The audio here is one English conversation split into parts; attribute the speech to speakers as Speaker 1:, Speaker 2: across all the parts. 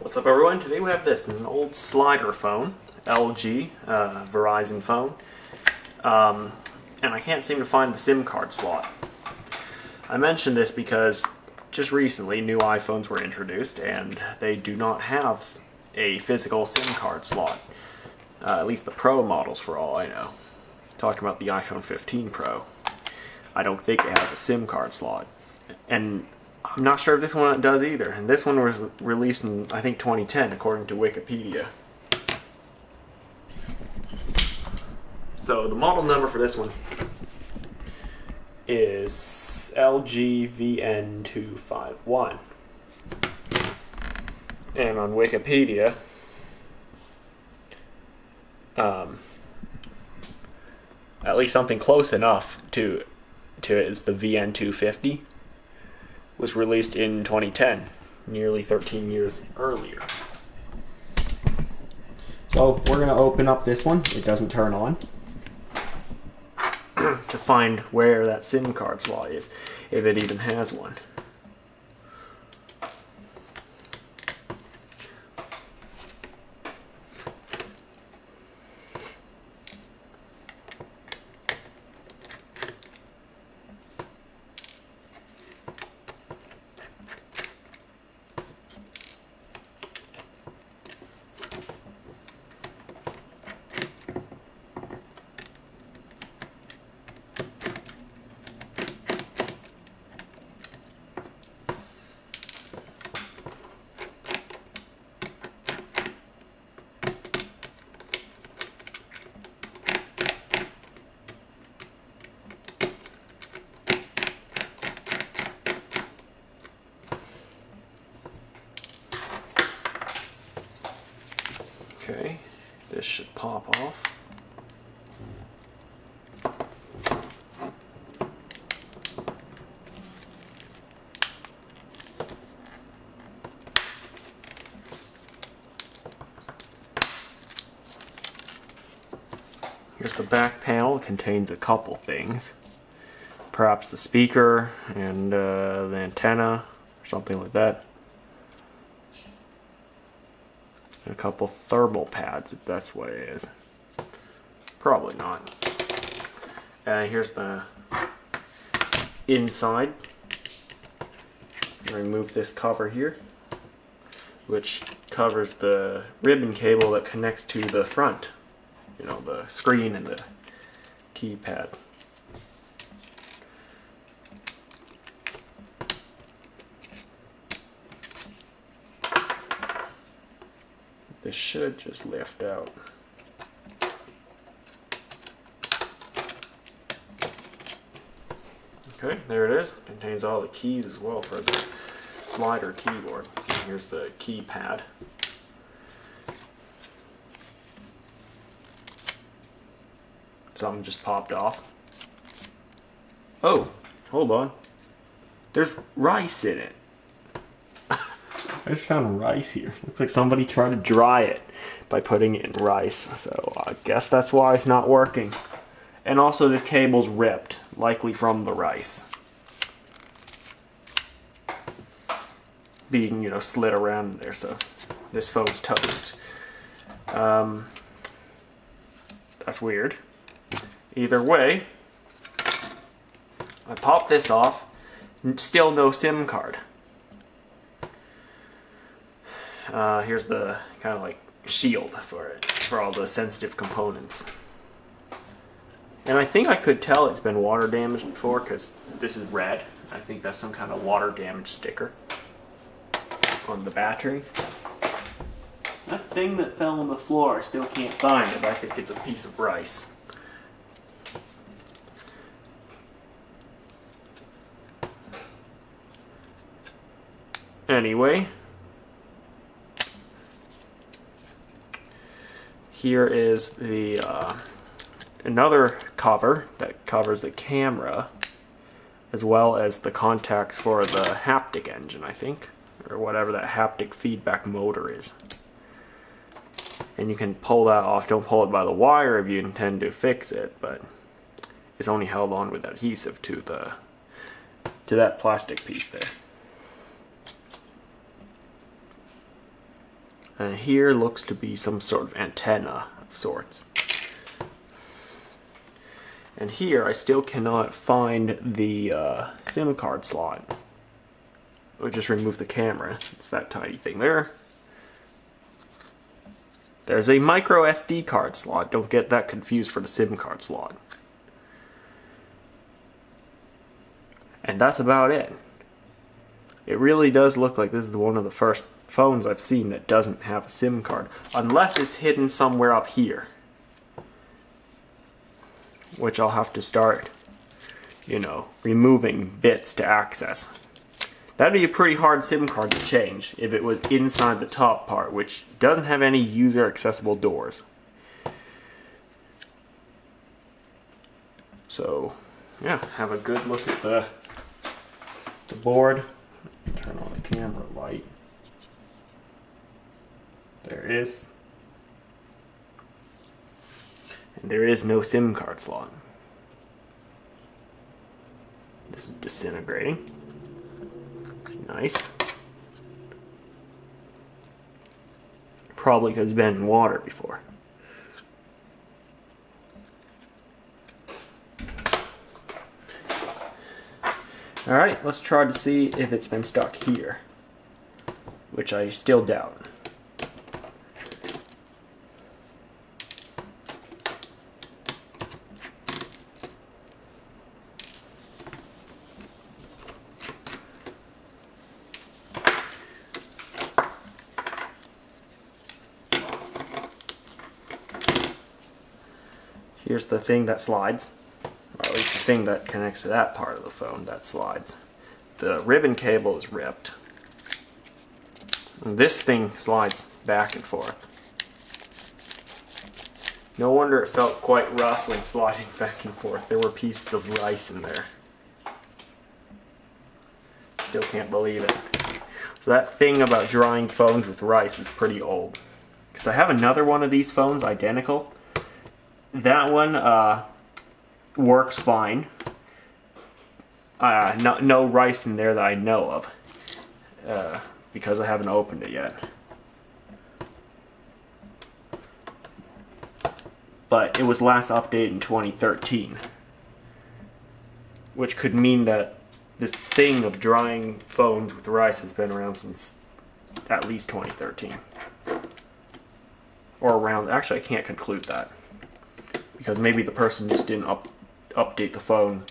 Speaker 1: What's up, everyone? Today we have this, an old slider phone, LG, Verizon phone, and I can't seem to find the SIM card slot. I mention this because just recently new iPhones were introduced and they do not have a physical SIM card slot. At least the Pro models, for all I know. Talking about the iPhone 15 Pro. I don't think it has a SIM card slot. And I'm not sure if this one does either. And this one was released in, I think, 2010, according to Wikipedia. So the model number for this one is LG VN251. And on Wikipedia, at least something close enough to it is the VN250. Was released in 2010, nearly 13 years earlier. So we're going to open up this one. It doesn't turn on. To find where that SIM card slot is, if it even has one. Okay, this should pop off. Here's the back panel. It contains a couple things. Perhaps the speaker and the antenna or something like that. A couple thermal pads, if that's what it is. Probably not. Here's the inside. Remove this cover here, which covers the ribbon cable that connects to the front. You know, the screen and the keypad. This should just lift out. Okay, there it is. Contains all the keys as well for the slider keyboard. Here's the keypad. Something just popped off. Oh, hold on. There's rice in it. I just found rice here. Looks like somebody tried to dry it by putting it in rice. So I guess that's why it's not working. And also this cable's ripped, likely from the rice being, you know, slid around in there. So this phone's toast. That's weird. Either way, I pop this off. Still no SIM card. Here's the kind of like shield for it, for all the sensitive components. And I think I could tell it's been water damaged before because this is red. I think that's some kind of water damage sticker on the battery. That thing that fell on the floor, I still can't find it. I think it's a piece of rice. Anyway. Here is the another cover that covers the camera, as well as the contacts for the haptic engine, I think, or whatever that haptic feedback motor is. And you can pull that off. Don't pull it by the wire if you intend to fix it, but it's only held on with adhesive to that plastic piece there. And here looks to be some sort of antenna of sorts. And here I still cannot find the SIM card slot. I'll just remove the camera. It's that tiny thing there. There's a micro SD card slot. Don't get that confused for the SIM card slot. And that's about it. It really does look like this is one of the first phones I've seen that doesn't have a SIM card. Unless it's hidden somewhere up here. Which I'll have to start, removing bits to access. That'd be a pretty hard SIM card to change if it was inside the top part, which doesn't have any user accessible doors. So, yeah, have a good look at the board. Turn on the camera light. There it is. And there is no SIM card slot. This is disintegrating. Nice. Probably because it's been in water before. Alright, let's try to see if it's been stuck here. Which I still doubt. Here's the thing that slides, or at least the thing that connects to that part of the phone that slides. The ribbon cable is ripped. And this thing slides back and forth. No wonder it felt quite rough when sliding back and forth. There were pieces of rice in there. Still can't believe it. So that thing about drying phones with rice is pretty old. Because I have another one of these phones, identical. That one works fine. No rice in there that I know of, because I haven't opened it yet. But it was last updated in 2013, which could mean that this thing of drying phones with rice has been around since at least 2013. Or around, actually I can't conclude that. Because maybe the person just didn't update the phone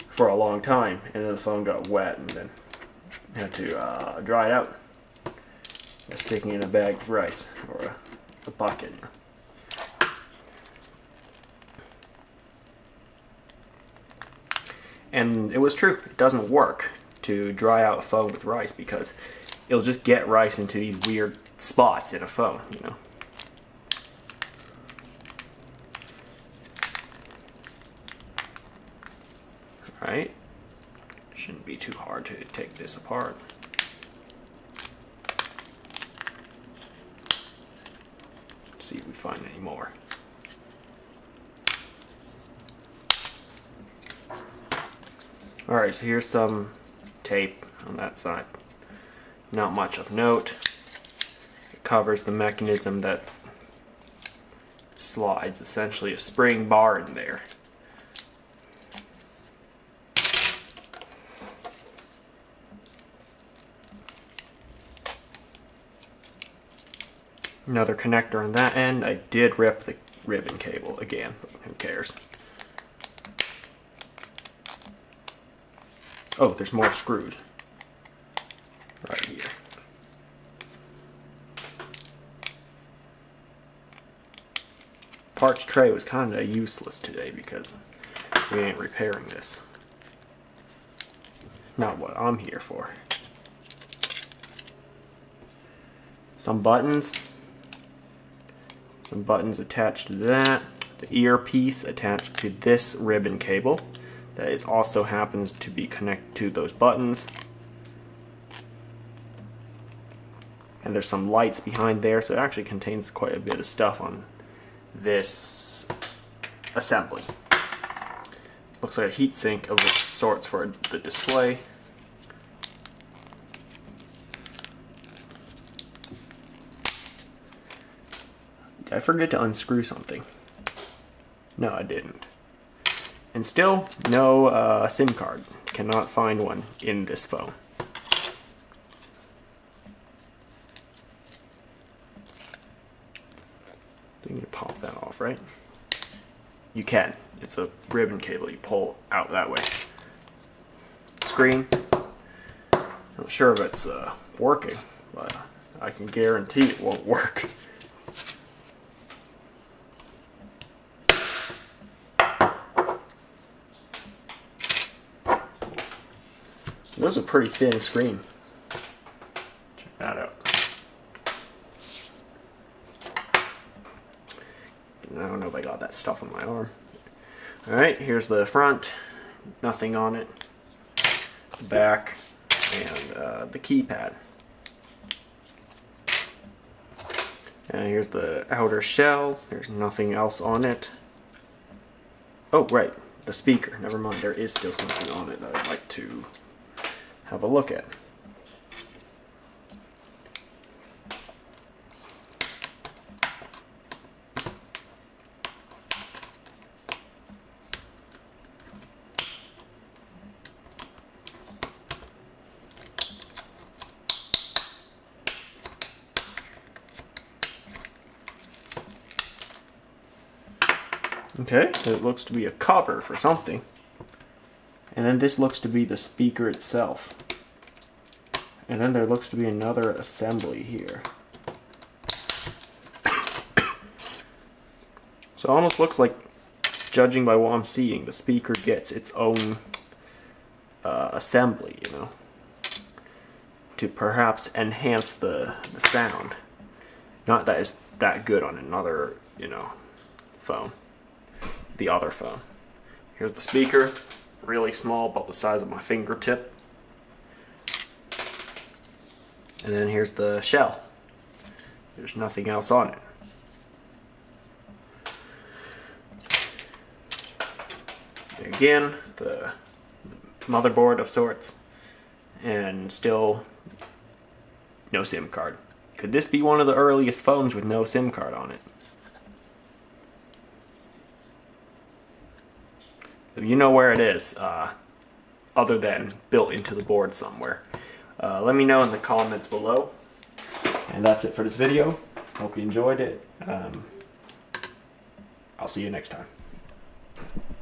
Speaker 1: for a long time, and then the phone got wet, and then had to dry it out. Just sticking in a bag of rice, or a bucket. And it was true, it doesn't work to dry out a phone with rice, because it'll just get rice into these weird spots in a phone, Right? Shouldn't be too hard to take this apart. See if we find any more. Alright, so here's some tape on that side. Not much of note. It covers the mechanism that slides, essentially a spring bar in there. Another connector on that end. I did rip the ribbon cable again, but who cares? Oh, there's more screws right here. Parts tray was kind of useless today because we ain't repairing this. Not what I'm here for. Some buttons. Some buttons attached to that. The earpiece attached to this ribbon cable. That is also happens to be connected to those buttons. And there's some lights behind there, so it actually contains quite a bit of stuff on this assembly. Looks like a heatsink of sorts for the display. Did I forget to unscrew something? No, I didn't. And still, no SIM card. Cannot find one in this phone. You can pop that off, right? You can. It's a ribbon cable you pull out that way. Screen. Not sure if it's working, but I can guarantee it won't work. This is a pretty thin screen. Check that out. I don't know if I got that stuff on my arm. Alright, here's the front. Nothing on it. Back. And the keypad. And here's the outer shell. There's nothing else on it. Oh, right. The speaker. Never mind. There is still something on it that I'd like to have a look at. Okay, so it looks to be a cover for something. And then this looks to be the speaker itself. And then there looks to be another assembly here. So it almost looks like, judging by what I'm seeing, the speaker gets its own assembly, you know, to perhaps enhance the sound. Not that it's that good on another, you know, phone. The other phone. Here's the speaker, really small, about the size of my fingertip. And then here's the shell. There's nothing else on it. Again, the motherboard of sorts, and still no SIM card. Could this be one of the earliest phones with no SIM card on it? You know where it is, other than built into the board somewhere. Let me know in the comments below. And that's it for this video. Hope you enjoyed it. I'll see you next time.